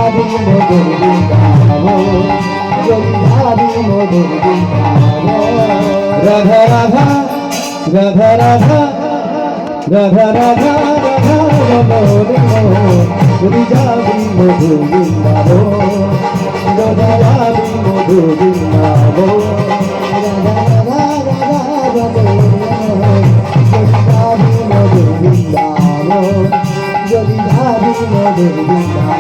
ভাবি মধুর বৃন্দাবন, যদি ভাবি মধুর বৃন্দাবন। রাধা রাধা রাধা রাধা রাধা রাধা রাধা যদি যাবি মধুর বৃন্দাবন, যদি যাবি মধুর বৃন্দাবন। রাধা রাধা রাধা যদি যাবি মধুর বৃন্দাবন, যদি যাবি মধুর বৃন্দাবন।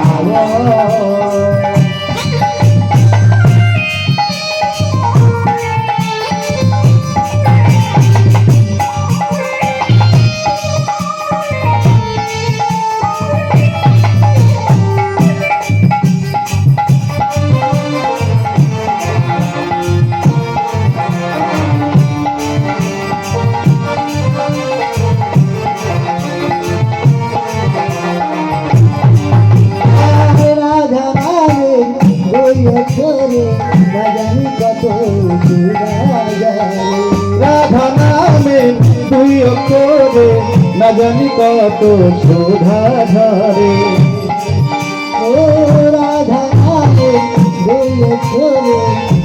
রাধা নামে দুই অক্ষরে না জানি কত শোভা ঝরে। ও রাধা নামে দুই অক্ষরে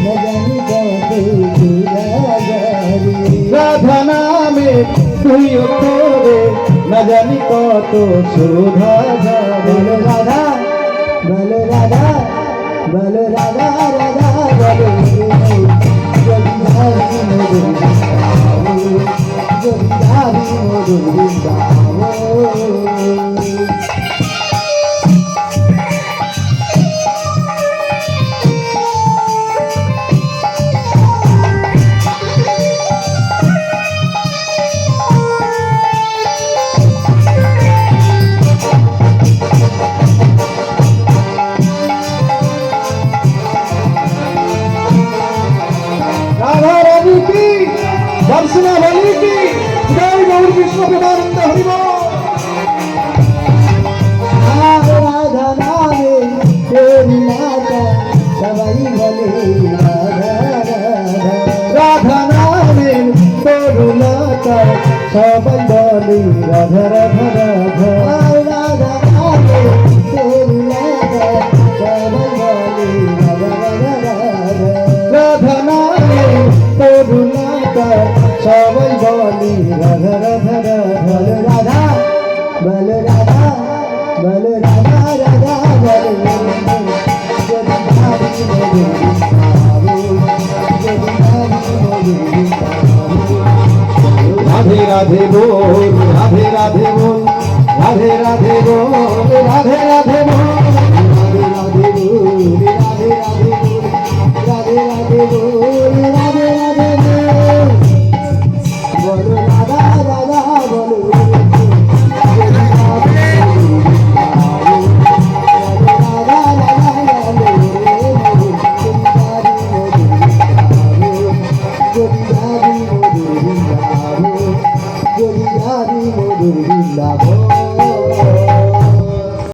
না জানি কত শোভা ঝরে। রাধা নামে দুই অক্ষরে না জানি কত শোভা ঝরে। রাধা বলো রাধা বলো রাধা রাধা বলো, যদি যাবি মধুর বৃন্দাবন, যদি যাবি মধুর বৃন্দাবন। दर्शना बलि की जय गौर विश्व प्रेमानंद हरि बोल। राधा नामे तेरी माता सबाई भले, राधा नामे तेरी माता सबाई भले। राधा राधा राधा राधा नामे तेरी माता सबाई भले। राधा राधा राधा नामे तेरी সবাই বলি রাধা রাধা রাধা। বল রাধা বল রাধা রাধা বল, যদি ভাবি মধুর বৃন্দাবন, যদি ভাবি মধুর বৃন্দাবন। রাধে রাধে বল রাধে রাধে বল রাধে রাধে বল রাধে